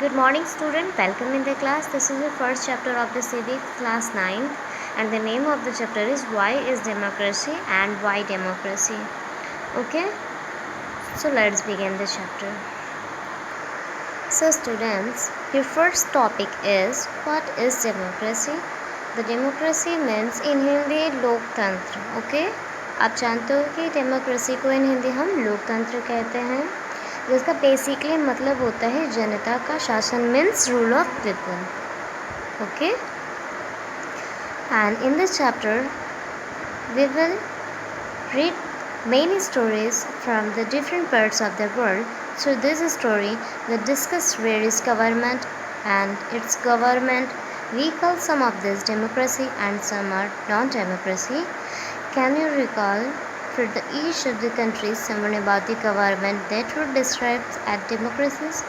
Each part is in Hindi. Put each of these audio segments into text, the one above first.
Good morning student, welcome in the class. This is the first chapter of the civics class 9th and the name of the chapter is why is democracy and why democracy. Okay, so let's begin the chapter. So students, your first topic is what is democracy. The democracy means in Hindi लोकतंत्र. Okay, आप जानते हो कि डेमोक्रेसी को इन हिंदी हम लोकतंत्र कहते हैं, जिसका बेसिकली मतलब होता है जनता का शासन means rule of people. Okay, and in this chapter we will read many stories from the different parts of the world. Through this story, we discuss various government and its government. We call some of this democracy and some are non-democracy. Can you recall for each of the countries someone about the government that would describe as democracies?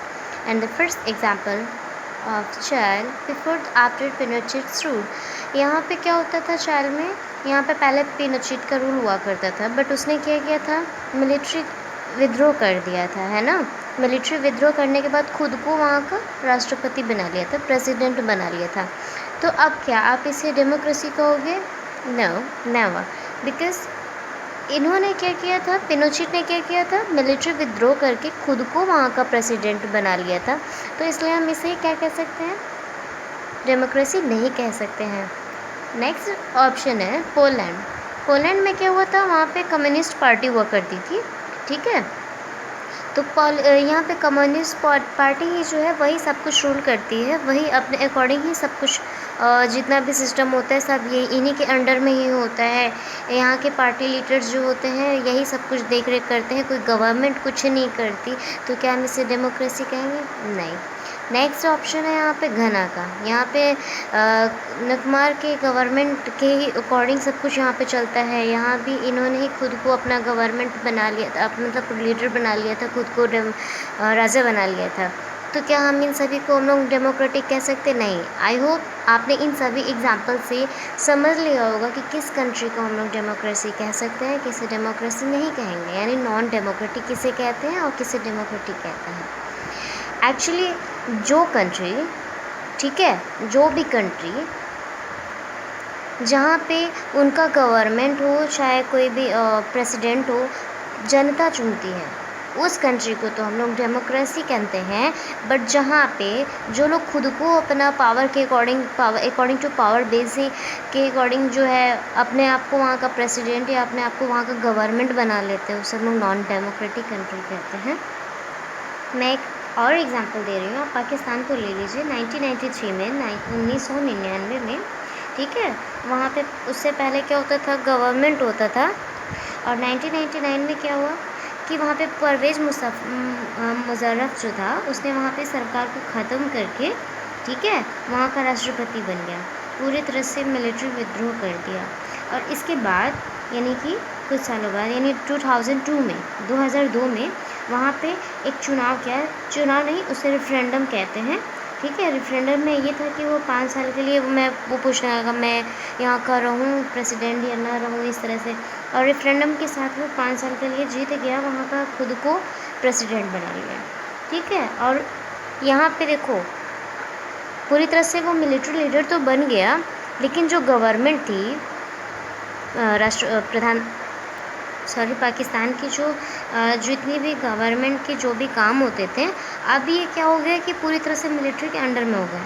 And the first example of Chile before after Pinochet's rule. यहाँ पे क्या होता था चाइल में? यहाँ पे पहले पिनोचेट का रूल हुआ करता था, बट उसने क्या किया था, मिलिट्री विद्रोह कर दिया था, है ना. मिलिट्री विद्रोह करने के बाद खुद को वहाँ का राष्ट्रपति बना लिया था, प्रेसिडेंट बना लिया था. तो अब क्या आप इसे डेमोक्रेसी कहोगे? No, never. बिकॉज इन्होंने क्या किया था, पिनोचेट ने क्या किया था, मिलिट्री विद्रोह करके खुद को वहाँ का प्रेसिडेंट बना लिया था. तो इसलिए हम इसे क्या कह सकते हैं, डेमोक्रेसी नहीं कह सकते हैं. नेक्स्ट ऑप्शन है पोलैंड. पोलैंड में क्या हुआ था, वहाँ पे कम्युनिस्ट पार्टी हुआ करती थी, ठीक है. तो यहाँ पे कम्युनिस्ट पार्टी ही जो है वही सब कुछ रूल करती है, वही अपने अकॉर्डिंग ही सब कुछ जितना भी सिस्टम होता है सब ये इन्हीं के अंडर में ही होता है. यहाँ के पार्टी लीडर्स जो होते हैं यही सब कुछ देख रेख करते हैं, कोई गवर्नमेंट कुछ नहीं करती. तो क्या हम इसे डेमोक्रेसी कहेंगे? नहीं. नेक्स्ट ऑप्शन है यहाँ पे घना का. यहाँ पे नकमार के गवर्नमेंट के ही अकॉर्डिंग सब कुछ यहाँ पे चलता है. यहाँ भी इन्होंने ही खुद को अपना गवर्नमेंट बना लिया था, मतलब लीडर बना लिया था, खुद को राजा बना लिया था. तो क्या हम इन सभी को हम लोग डेमोक्रेटिक कह सकते? नहीं. आई होप आपने इन सभी एग्जाम्पल से समझ लिया होगा कि किस कंट्री को हम लोग डेमोक्रेसी कह सकते हैं, किसे डेमोक्रेसी नहीं कहेंगे, यानी नॉन डेमोक्रेटिक किसे कहते हैं और किसे डेमोक्रेटिक कहते हैं. एक्चुअली जो कंट्री, ठीक है, जो भी कंट्री जहाँ पे उनका गवर्नमेंट हो, चाहे कोई भी प्रेसिडेंट हो, जनता चुनती है, उस कंट्री को तो हम लोग डेमोक्रेसी कहते हैं. बट जहाँ पे जो लोग खुद को अपना पावर के अकॉर्डिंग टू पावर बेस के अकॉर्डिंग जो है अपने आप को वहाँ का प्रेसिडेंट या अपने आप को वहाँ का गवर्नमेंट बना लेते हैं, उसे हम लोग नॉन डेमोक्रेटिक कंट्री कहते हैं. मैं एक और एग्जांपल दे रही हूँ, आप पाकिस्तान को ले लीजिए. 1993 में 1999 में, ठीक है, वहाँ पे उससे पहले क्या होता था, गवर्नमेंट होता था. और 1999 में क्या हुआ कि वहाँ पे परवेज़ मुशर्रफ जो था उसने वहाँ पे सरकार को ख़त्म करके, ठीक है, वहाँ का राष्ट्रपति बन गया. पूरी तरह से मिलिट्री विद्रोह कर दिया. और इसके बाद यानी कि कुछ सालों बाद यानी 2002 में वहाँ पे एक चुनाव किया. चुनाव नहीं, उसे रेफरेंडम कहते हैं, ठीक है. रेफरेंडम में ये था कि वो 5 साल के लिए वो पूछने लगा मैं यहाँ का रहूँ प्रेसिडेंट या ना रहूँ, इस तरह से. और रेफरेंडम के साथ वो 5 साल के लिए जीत गया, वहाँ का खुद को प्रेसिडेंट बना लिया, ठीक है. और यहाँ पे देखो पूरी तरह से वो मिलिट्री लीडर तो बन गया, लेकिन जो गवर्नमेंट थी पाकिस्तान की जो जितनी भी गवर्नमेंट के जो भी काम होते थे, अब ये क्या हो गया कि पूरी तरह से मिलिट्री के अंडर में हो गए.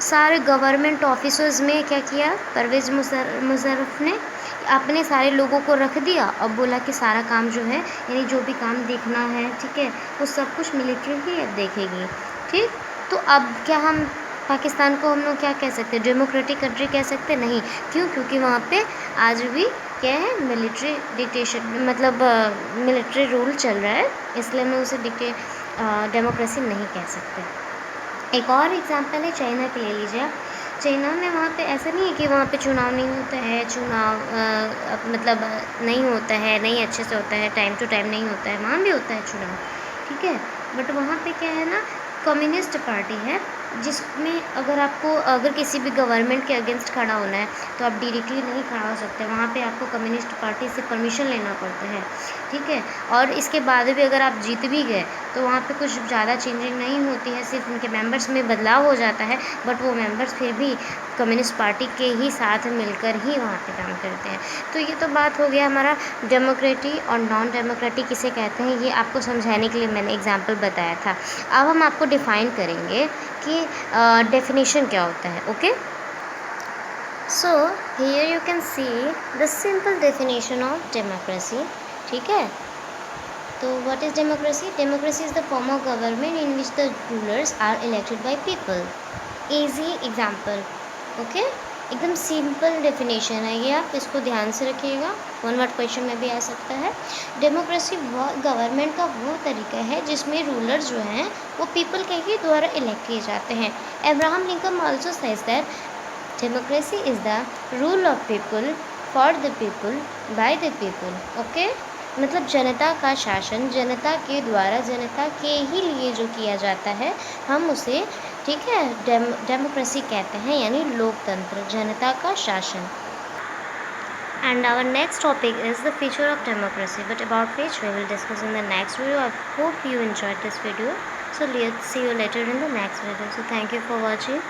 सारे गवर्नमेंट ऑफिसर्स में क्या किया, परवेज़ मुशर्रफ ने अपने सारे लोगों को रख दिया और बोला कि सारा काम जो है यानी जो भी काम देखना है, ठीक है, वो सब कुछ मिलिट्री ही अब देखेगी, ठीक. तो अब क्या हम पाकिस्तान को हम लोग क्या कह सकते हैं, डेमोक्रेटिक कंट्री कह सकते? नहीं. क्यों? क्योंकि वहाँ पे आज भी क्या है, मिलिट्री डिक्टेशन, मतलब मिलिट्री रूल चल रहा है, इसलिए हम उसे डेमोक्रेसी नहीं कह सकते. एक और एग्जांपल है चाइना के ले लीजिए. चाइना में वहाँ पे ऐसा नहीं है कि वहाँ पे चुनाव नहीं होता है, चुनाव मतलब नहीं होता है, नहीं अच्छे से होता है, टाइम टू टाइम नहीं होता है, वहाँ भी होता है चुनाव, ठीक है. बट वहाँ पे क्या है ना, कम्युनिस्ट पार्टी है, जिसमें अगर किसी भी गवर्नमेंट के अगेंस्ट खड़ा होना है तो आप डायरेक्टली नहीं खड़ा हो सकते, वहाँ पे आपको कम्युनिस्ट पार्टी से परमिशन लेना पड़ता है, ठीक है। और इसके बाद भी अगर आप जीत भी गए तो वहाँ पे कुछ ज़्यादा चेंजिंग नहीं होती है, सिर्फ उनके मेंबर्स में बदलाव हो जाता है, बट वो मेंबर्स फिर भी कम्युनिस्ट पार्टी के ही साथ मिलकर ही वहाँ पे काम करते हैं। तो ये तो बात हो गया हमारा डेमोक्रेटिक और नॉन डेमोक्रेटिक किसे कहते हैं, ये आपको समझाने के लिए मैंने एग्जांपल बताया था। अब हम आपको डिफ़ाइन करेंगे कि डेफिनेशन क्या होता है। Okay, so here you can see the simple definition of democracy, ठीक है। तो what is democracy? Democracy is the form of government in which the rulers are elected by people. Easy example, okay, एकदम सिंपल डेफिनेशन है ये, आप इसको ध्यान से रखिएगा, वन वर्ड क्वेश्चन में भी आ सकता है। डेमोक्रेसी वो गवर्नमेंट का वो तरीका है जिसमें रूलर जो हैं वो पीपल के ही द्वारा इलेक्ट किए जाते हैं। Abraham Lincoln also says that democracy is the rule of people for the people by the people. Okay, मतलब जनता का शासन जनता के द्वारा जनता के ही लिए जो किया जाता है हम उसे, ठीक है, डेमोक्रेसी कहते हैं, यानी लोकतंत्र, जनता का शासन। And our next topic is the feature of democracy, but about which we will discuss in the next video. I hope you enjoyed this video. So let's see you later in the next video. So thank you for watching.